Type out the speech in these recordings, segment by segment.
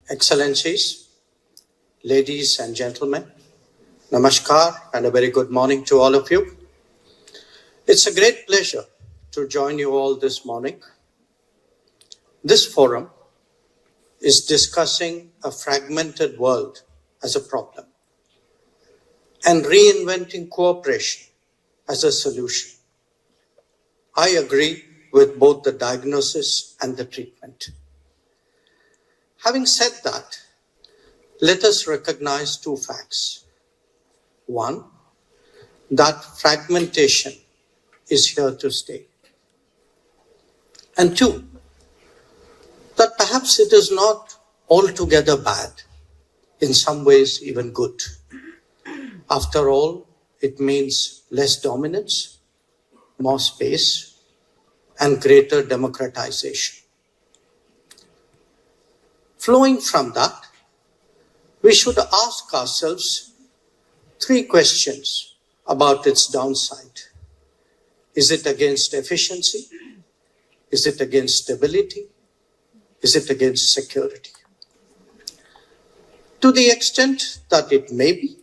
Excellencies, ladies and gentlemen, Namaskar and a very good morning to all of you. It's a great pleasure to join you all this morning. This forum is discussing a fragmented world as a problem and reinventing cooperation as a solution. I agree with both the diagnosis and the treatment. Having said that, let us recognize two facts. One, that fragmentation is here to stay. And two, that perhaps it is not altogether bad, in some ways even good. After all, it means less dominance, more space, and greater democratization. Flowing from that, we should ask ourselves three questions about its downside. Is it against efficiency? Is it against stability? Is it against security? To the extent that it may be,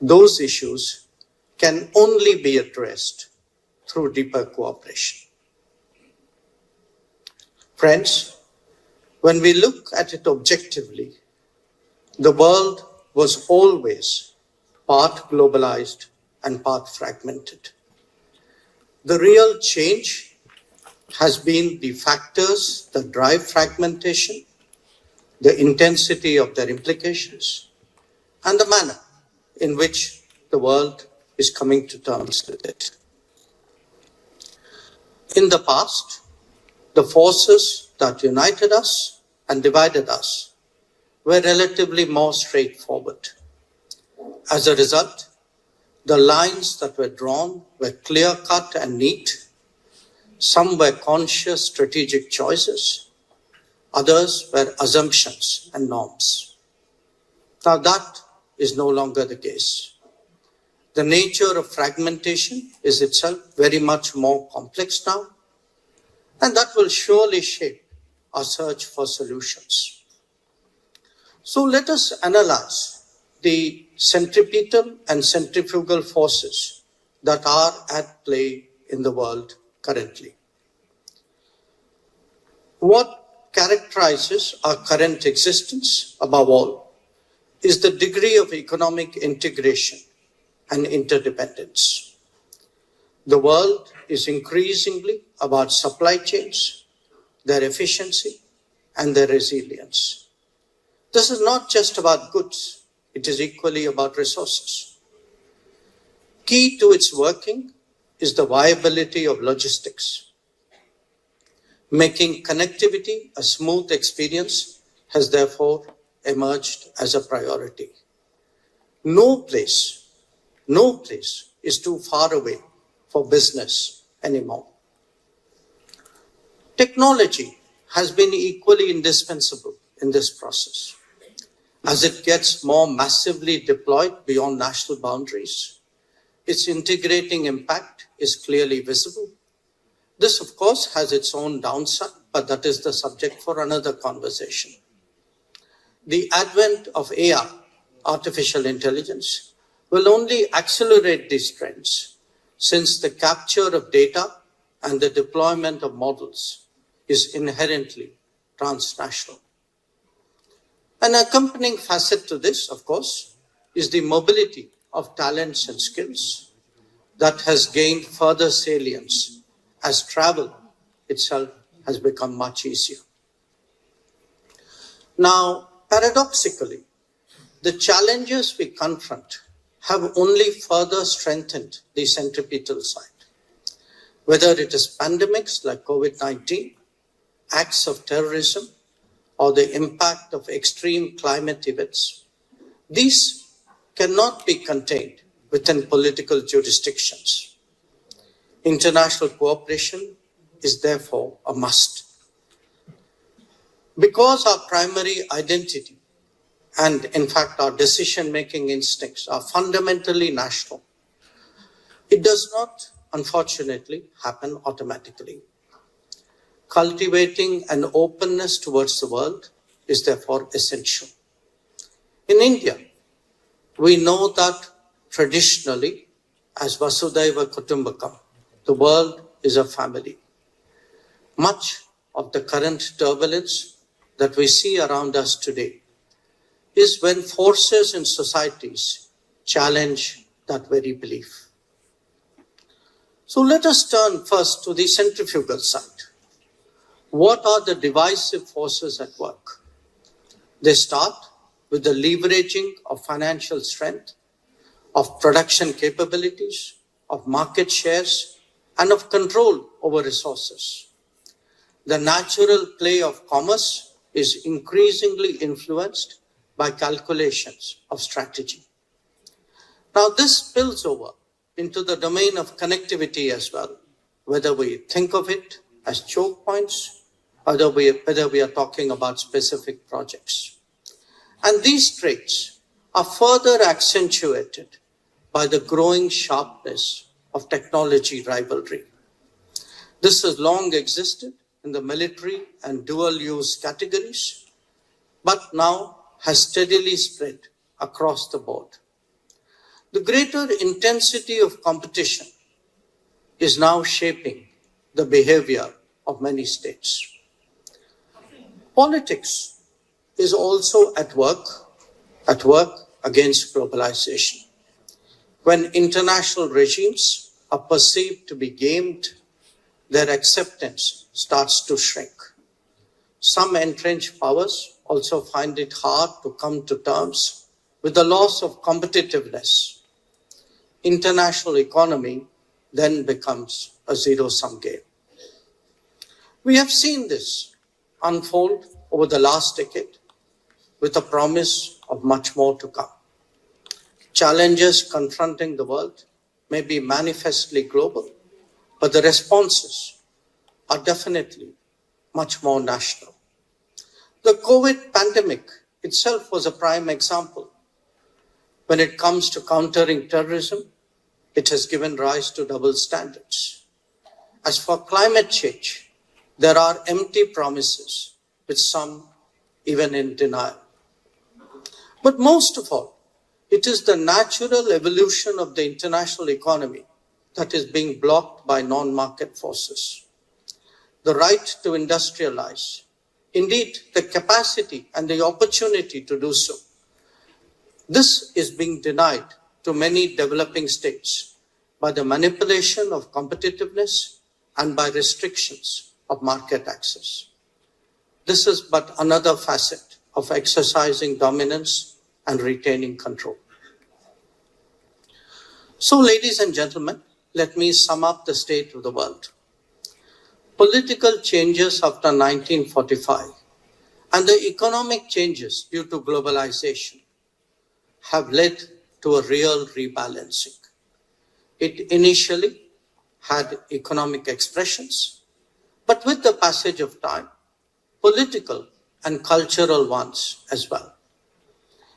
those issues can only be addressed through deeper cooperation. Friends, when we look at it objectively, the world was always part globalized and part fragmented. The real change has been the factors that drive fragmentation, the intensity of their implications, and the manner in which the world is coming to terms with it. In the past, the forces that united us and divided us were relatively more straightforward. As a result, the lines that were drawn were clear-cut and neat. Some were conscious strategic choices. Others were assumptions and norms. Now that is no longer the case. The nature of fragmentation is itself very much more complex now, and that will surely shape our search for solutions. So let us analyze the centripetal and centrifugal forces that are at play in the world currently. What characterizes our current existence, above all, is the degree of economic integration and interdependence. The world is increasingly about supply chains, their efficiency, and their resilience. This is not just about goods, it is equally about resources. Key to its working is the viability of logistics. Making connectivity a smooth experience has therefore emerged as a priority. No place is too far away for business anymore. Technology has been equally indispensable in this process. As it gets more massively deployed beyond national boundaries, its integrating impact is clearly visible. This, of course, has its own downside, but that is the subject for another conversation. The advent of AI, artificial intelligence, will only accelerate these trends, since the capture of data and the deployment of models is inherently transnational. An accompanying facet to this, of course, is the mobility of talents and skills that has gained further salience as travel itself has become much easier. Now, paradoxically, the challenges we confront have only further strengthened the centripetal side. Whether it is pandemics like COVID-19, acts of terrorism, or the impact of extreme climate events, these cannot be contained within political jurisdictions. International cooperation is therefore a must. Because our primary identity and, in fact, our decision-making instincts are fundamentally national, it does not, unfortunately, happen automatically. Cultivating an openness towards the world is therefore essential. In India, we know that traditionally, as Vasudhaiva Kutumbakam, the world is a family. Much of the current turbulence that we see around us today is when forces in societies challenge that very belief. So let us turn first to the centrifugal side. What are the divisive forces at work? They start with the leveraging of financial strength, of production capabilities, of market shares, and of control over resources. The natural play of commerce is increasingly influenced by calculations of strategy. Now, this spills over into the domain of connectivity as well, whether we think of it as choke points, whether we are talking about specific projects. And these traits are further accentuated by the growing sharpness of technology rivalry. This has long existed in the military and dual-use categories, but now has steadily spread across the board. The greater intensity of competition is now shaping the behavior of many states. Politics is also at work against globalization. When international regimes are perceived to be gamed, their acceptance starts to shrink. Some entrenched powers also find it hard to come to terms with the loss of competitiveness. International economy then becomes a zero-sum game. We have seen this unfold over the last decade with a promise of much more to come. Challenges confronting the world may be manifestly global, but the responses are definitely much more national. The COVID pandemic itself was a prime example. When it comes to countering terrorism, it has given rise to double standards. As for climate change, there are empty promises, with some even in denial. But most of all, it is the natural evolution of the international economy that is being blocked by non-market forces. The right to industrialize, indeed the capacity and the opportunity to do so, this is being denied to many developing states by the manipulation of competitiveness and by restrictions of market access. This is but another facet of exercising dominance and retaining control. So, ladies and gentlemen, let me sum up the state of the world. Political changes after 1945 and the economic changes due to globalization have led to a real rebalancing. It initially had economic expressions, but with the passage of time, political and cultural ones as well.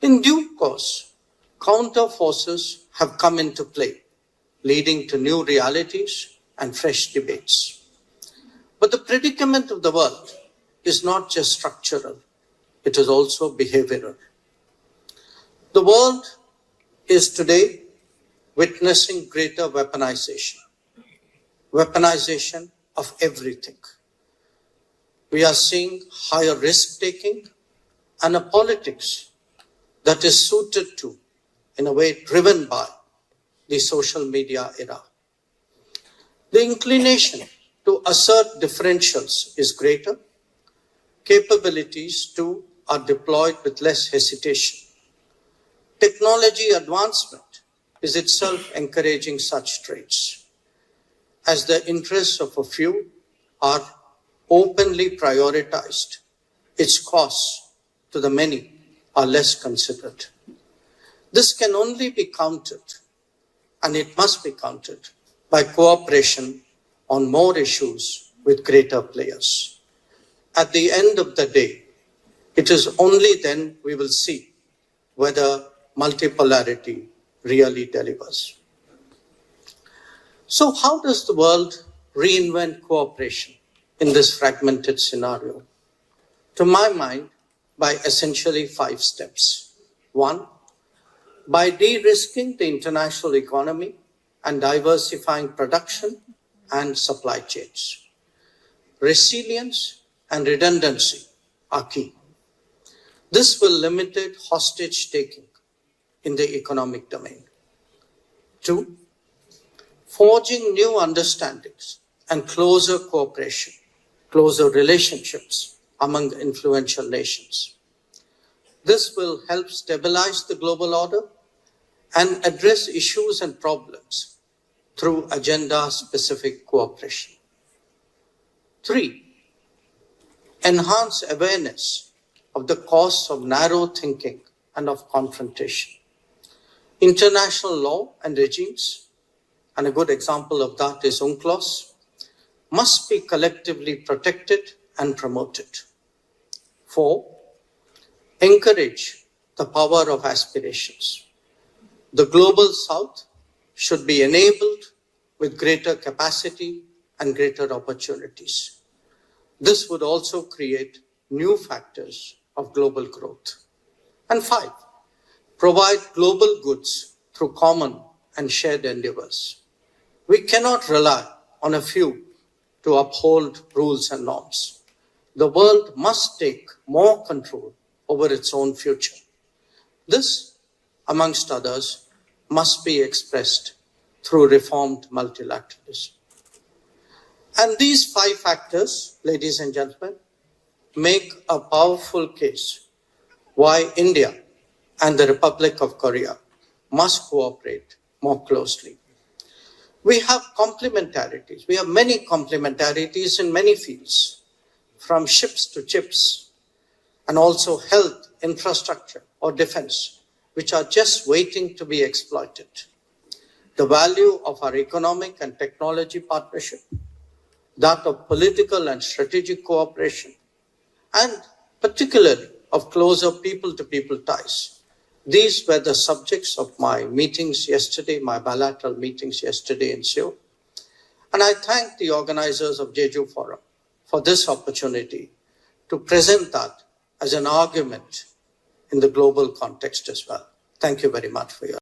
In due course, counter forces have come into play, leading to new realities and fresh debates. But the predicament of the world is not just structural, it is also behavioral. The world is today witnessing greater weaponization of everything. We are seeing higher risk-taking and a politics that is suited to, in a way, driven by the social media era. The inclination to assert differentials is greater. Capabilities, too, are deployed with less hesitation. Technology advancement is itself encouraging such traits. As the interests of a few are openly prioritized, its costs to the many are less considered. This can only be countered, and it must be countered, by cooperation on more issues with greater players. At the end of the day, it is only then we will see whether multipolarity really delivers. So how does the world reinvent cooperation in this fragmented scenario? To my mind, by essentially 5 steps. 1, by de-risking the international economy and diversifying production and supply chains. Resilience and redundancy are key. This will limit hostage taking in the economic domain. 2, forging new understandings and closer cooperation, closer relationships among influential nations. This will help stabilize the global order and address issues and problems through agenda-specific cooperation. 3, enhance awareness of the costs of narrow thinking and of confrontation. International law and regimes, and a good example of that is UNCLOS, must be collectively protected and promoted. 4, encourage the power of aspirations. The global South should be enabled with greater capacity and greater opportunities. This would also create new factors of global growth. And 5, provide global goods through common and shared endeavors. We cannot rely on a few to uphold rules and norms. The world must take more control over its own future. This, amongst others, must be expressed through reformed multilateralism. And these 5 factors, ladies and gentlemen, make a powerful case why India and the Republic of Korea must cooperate more closely. We have complementarities. We have many complementarities in many fields, from ships to chips, and also health, infrastructure, or defense, which are just waiting to be exploited. The value of our economic and technology partnership, that of political and strategic cooperation, and particularly of closer people-to-people ties. These were the subjects of my meetings yesterday, my bilateral meetings yesterday in Seoul. And I thank the organizers of Jeju Forum for this opportunity to present that as an argument in the global context as well. Thank you very much for your